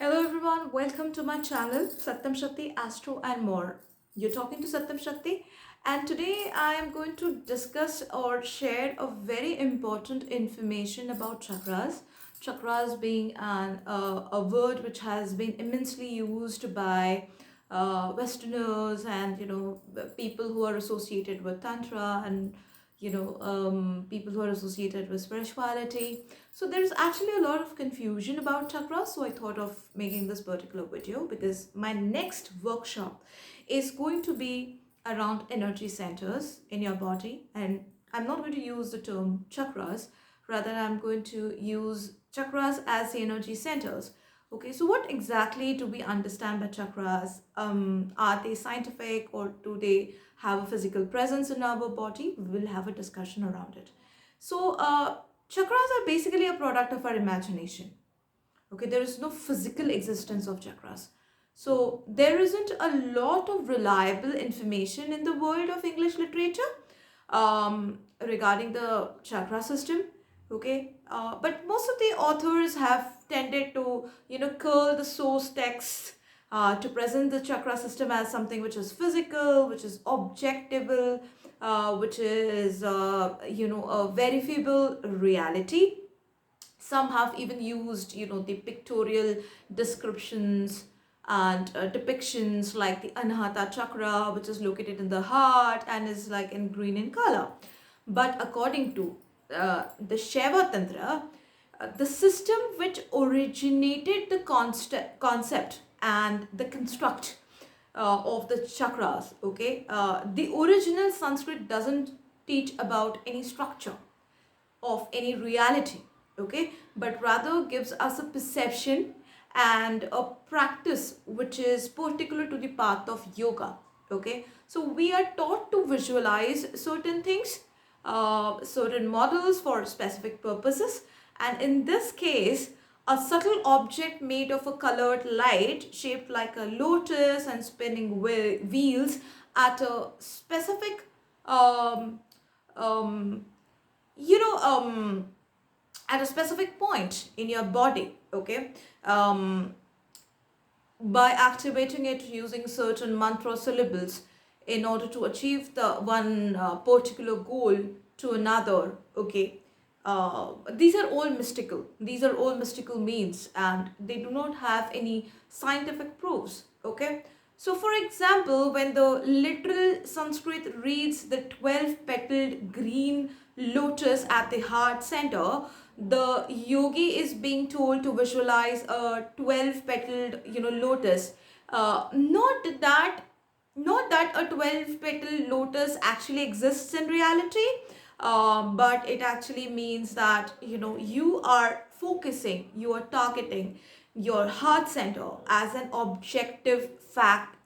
Hello everyone, welcome to my channel Satyamshakti, Astro and more. You're talking to Satyamshakti, and today I am going to discuss or share a very important information about chakras. Chakras being a word which has been immensely used by Westerners and people who are associated with Tantra and people who are associated with spirituality. So there's actually a lot of confusion about chakras. So I thought of making this particular video because my next workshop is going to be around energy centers in your body. And I'm not going to use the term chakras, rather I'm going to use chakras as the energy centers. Okay, so what exactly do we understand by chakras? Are they scientific or do they have a physical presence in our body? We will have a discussion around it. So, chakras are basically a product of our imagination. Okay, there is no physical existence of chakras. So, there isn't a lot of reliable information in the world of English literature regarding the chakra system. Okay, but most of the authors have tended to curl the source text to present the chakra system as something which is physical, which is objectable, which is a verifiable reality. Some have even used the pictorial descriptions and depictions like the anahata chakra, which is located in the heart and is like in green in color. But according to the Shaiva Tantra, the system which originated the concept and the construct of the chakras, okay, the original Sanskrit doesn't teach about any structure of any reality, okay, but rather gives us a perception and a practice which is particular to the path of yoga. Okay, so we are taught to visualize certain things, certain models for specific purposes, and in this case a subtle object made of a colored light shaped like a lotus and spinning wheels at a specific um, um, you know at a specific point in your body. Okay, by activating it using certain mantra syllables in order to achieve the one particular goal to another. Okay, these are all mystical means and they do not have any scientific proofs. Okay, so for example, when the literal Sanskrit reads the 12 petaled green lotus at the heart center, the yogi is being told to visualize a 12 petaled lotus. Not that a 12 petal lotus actually exists in reality, but it actually means that you are focusing, you are targeting your heart center as an objective fact,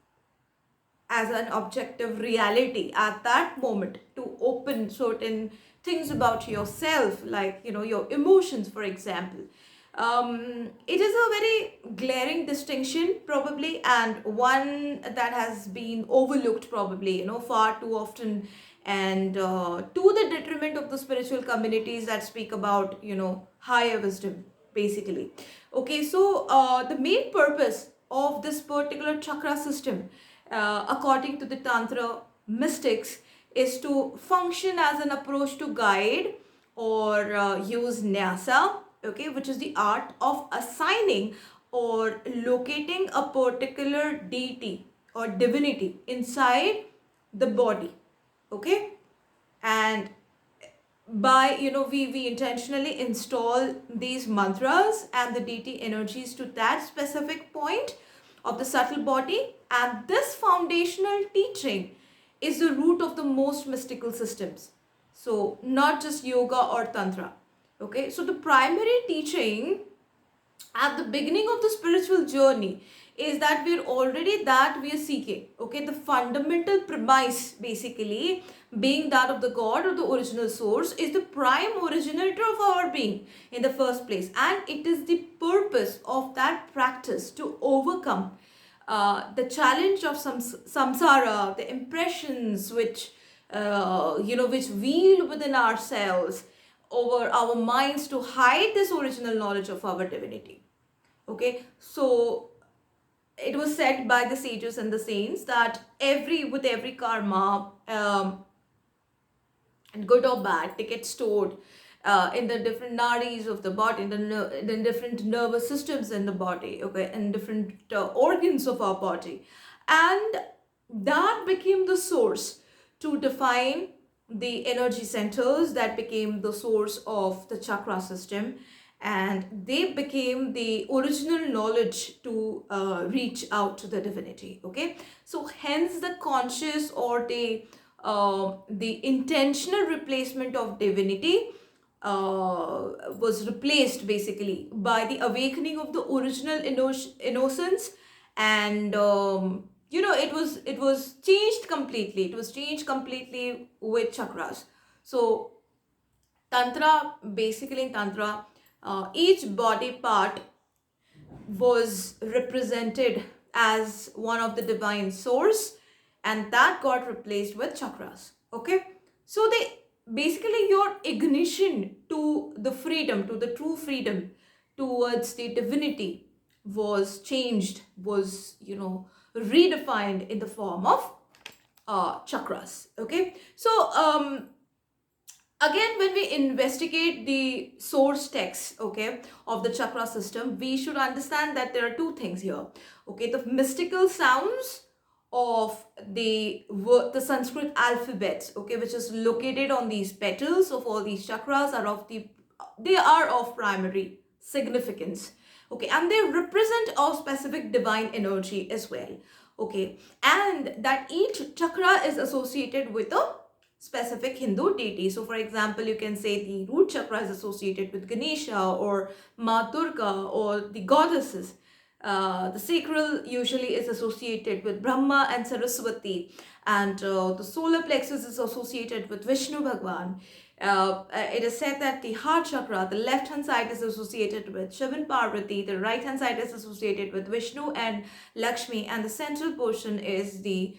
as an objective reality at that moment, to open certain things about yourself, like your emotions, for example. It is a very glaring distinction probably, and one that has been overlooked probably far too often, and to the detriment of the spiritual communities that speak about higher wisdom basically. Okay, so the main purpose of this particular chakra system, according to the Tantra mystics, is to function as an approach to guide or use nyasa, okay, which is the art of assigning or locating a particular deity or divinity inside the body. Okay, and by we intentionally install these mantras and the deity energies to that specific point of the subtle body, and this foundational teaching is the root of the most mystical systems, so not just yoga or tantra. Okay, so the primary teaching at the beginning of the spiritual journey is that we're already that we are seeking. Okay, the fundamental premise basically being that of the god or the original source is the prime originator of our being in the first place, and it is the purpose of that practice to overcome the challenge of samsara, the impressions which wheel within ourselves over our minds to hide this original knowledge of our divinity. Okay, so it was said by the sages and the saints that with every karma, and good or bad, they get stored in the different nadis of the body, in the different nervous systems in the body, okay, and different organs of our body. And that became the source to define the energy centers, that became the source of the chakra system, and they became the original knowledge to reach out to the divinity. Okay, so hence the conscious or the intentional replacement of divinity was replaced basically by the awakening of the original innocence. And it was changed completely. It was changed completely with chakras. So tantra, basically in tantra, each body part was represented as one of the divine source, and that got replaced with chakras. Okay, so they basically, your ignition to the freedom, to the true freedom towards the divinity was changed, was redefined in the form of chakras. Okay, so again, when we investigate the source text, okay, of the chakra system, we should understand that there are two things here. Okay, the mystical sounds of the Sanskrit alphabet, okay, which is located on these petals of all these chakras, they are of primary significance. Okay, and they represent a specific divine energy as well. Okay, and that each chakra is associated with a specific Hindu deity. So for example, you can say the root chakra is associated with Ganesha or Ma Durga or the goddesses. The sacral usually is associated with Brahma and Saraswati, and the solar plexus is associated with Vishnu Bhagwan. It is said that the heart chakra, the left hand side, is associated with Shiva and Parvati, the right hand side is associated with Vishnu and Lakshmi, and the central portion is the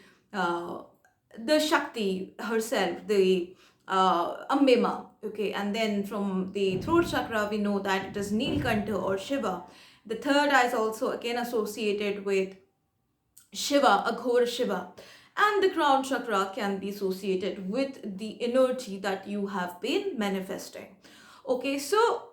Shakti herself, the Ambema. Okay, and then from the throat chakra, we know that it is Nilkantha or Shiva. The third eye is also again associated with Shiva, Aghora Shiva. And the crown chakra can be associated with the energy that you have been manifesting. Okay, so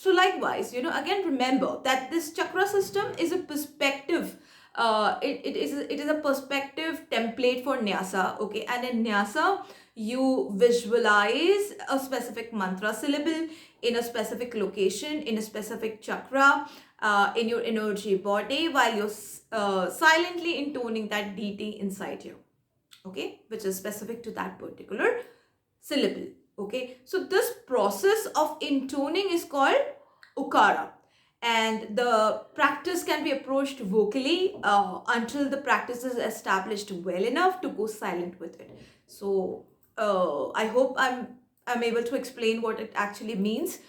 likewise, again, remember that this chakra system is a perspective. It is a perspective template for nyasa. Okay, and in nyasa you visualize a specific mantra syllable in a specific location, in a specific chakra, in your energy body, while you're silently intoning that deity inside you. Okay, which is specific to that particular syllable. Okay, so this process of intoning is called ukara, and the practice can be approached vocally until the practice is established well enough to go silent with it. So I hope I'm able to explain what it actually means.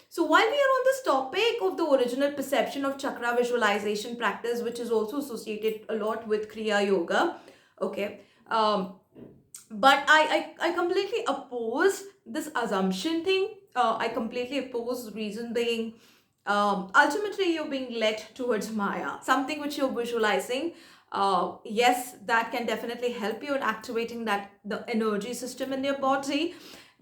So while we are on this topic of the original perception of chakra visualization practice, which is also associated a lot with Kriya Yoga, okay, but I completely oppose this assumption thing. I completely oppose, reason being, ultimately you're being led towards Maya, something which you're visualizing. Yes, that can definitely help you in activating the energy system in your body,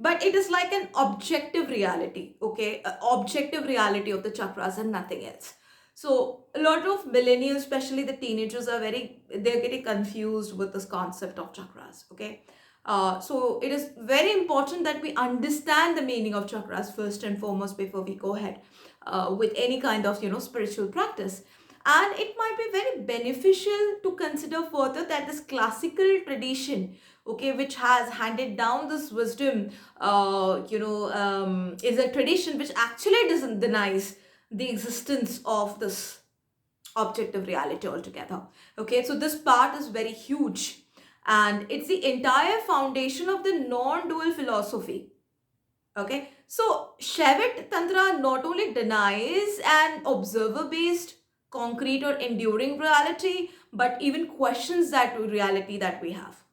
but it is like an objective reality. Okay, objective reality of the chakras and nothing else. So a lot of millennials, especially the teenagers, they're getting confused with this concept of chakras. Okay, so it is very important that we understand the meaning of chakras first and foremost before we go ahead with any kind of spiritual practice. And it might be very beneficial to consider further that this classical tradition, okay, which has handed down this wisdom, is a tradition which actually doesn't denies the existence of this objective reality altogether. Okay, so this part is very huge, and it's the entire foundation of the non-dual philosophy. Okay, so Shaiva Tantra not only denies an observer-based, concrete or enduring reality, but even questions that reality that we have.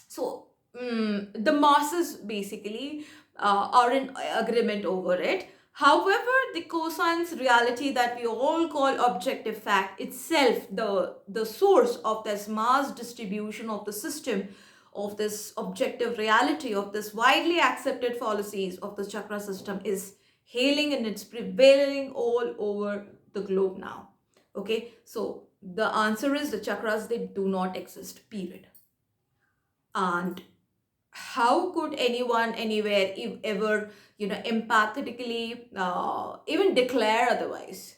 So the masses basically are in agreement over it. However, the coscience reality that we all call objective fact itself, the source of this mass distribution of the system, of this objective reality, of this widely accepted fallacies of the chakra system, is hailing and it's prevailing all over the globe now. Okay, so the answer is the chakras, they do not exist, period. And how could anyone anywhere ever empathetically even declare otherwise?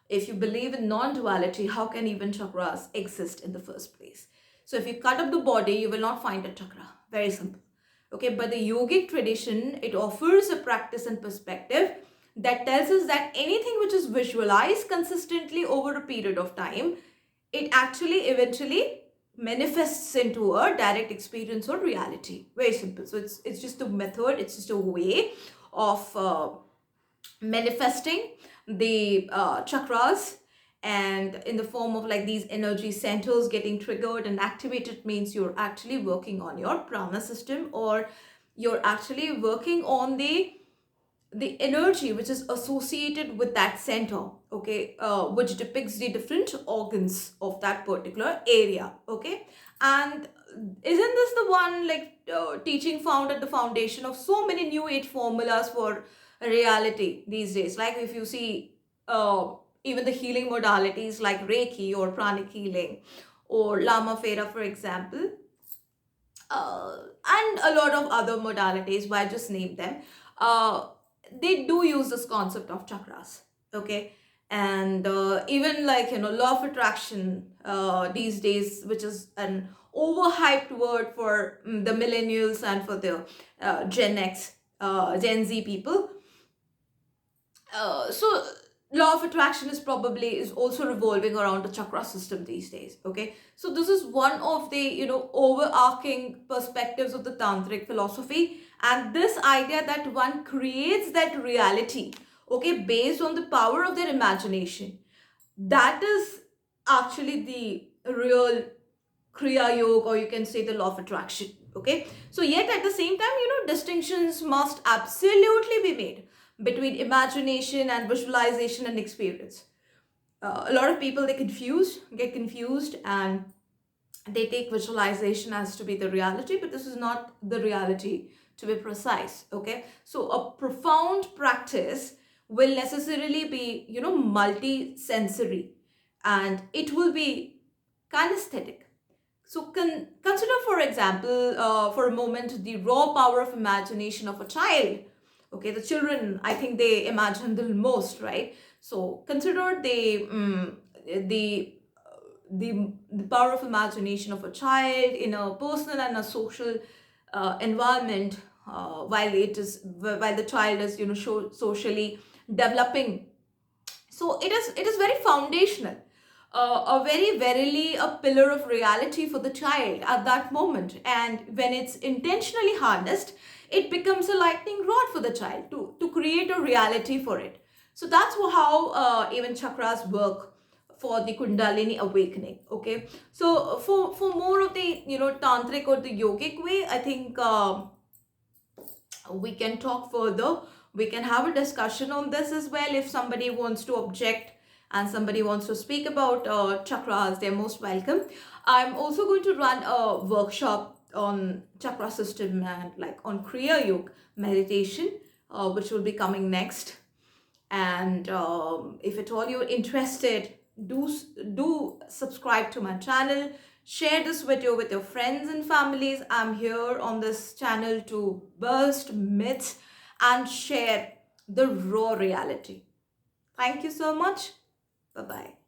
If you believe in non-duality, how can even chakras exist in the first place? So if you cut up the body, you will not find a chakra. Very simple. Okay, but the yogic tradition, it offers a practice and perspective that tells us that anything which is visualized consistently over a period of time, it actually eventually manifests into a direct experience or reality. Very simple. So it's just a method, it's just a way of manifesting the chakras, and in the form of like these energy centers getting triggered and activated means you're actually working on your prana system, or you're actually working on the energy which is associated with that center, okay, which depicts the different organs of that particular area, okay. And isn't this the one like teaching found at the foundation of so many new age formulas for reality these days? Like if you see even the healing modalities like Reiki or pranic healing or Lama Fera, for example, and a lot of other modalities, but I just name them. They do use this concept of chakras, okay. And even like law of attraction these days, which is an overhyped word for the millennials and for the Gen X, Gen Z people. So law of attraction is also revolving around the chakra system these days, okay. So this is one of the overarching perspectives of the tantric philosophy, and this idea that one creates that reality, okay, based on the power of their imagination. That is actually the real kriya yoga, or you can say the law of attraction, okay. So yet at the same time, distinctions must absolutely be made between imagination and visualization and experience. A lot of people, they get confused, and they take visualization as to be the reality, but this is not the reality, to be precise, okay. So a profound practice will necessarily be multi-sensory, and it will be kinesthetic. So consider, for example, for a moment, the raw power of imagination of a child. Okay, the children, I think they imagine the most, right? So consider the the power of imagination of a child in a personal and a social environment, while the child is socially developing. So it is very foundational, a very verily a pillar of reality for the child at that moment. And when it's intentionally harnessed, it becomes a lightning rod for the child to create a reality for it. So that's how even chakras work for the kundalini awakening, okay. So for more of the tantric or the yogic way, I think we can talk further. We can have a discussion on this as well. If somebody wants to object and somebody wants to speak about chakras, they're most welcome. I'm also going to run a workshop on chakra system and like on kriya yoga meditation, which will be coming next. And if at all you're interested, do subscribe to my channel. Share this video with your friends and families. I'm here on this channel to burst myths and share the raw reality. Thank you so much. Bye bye.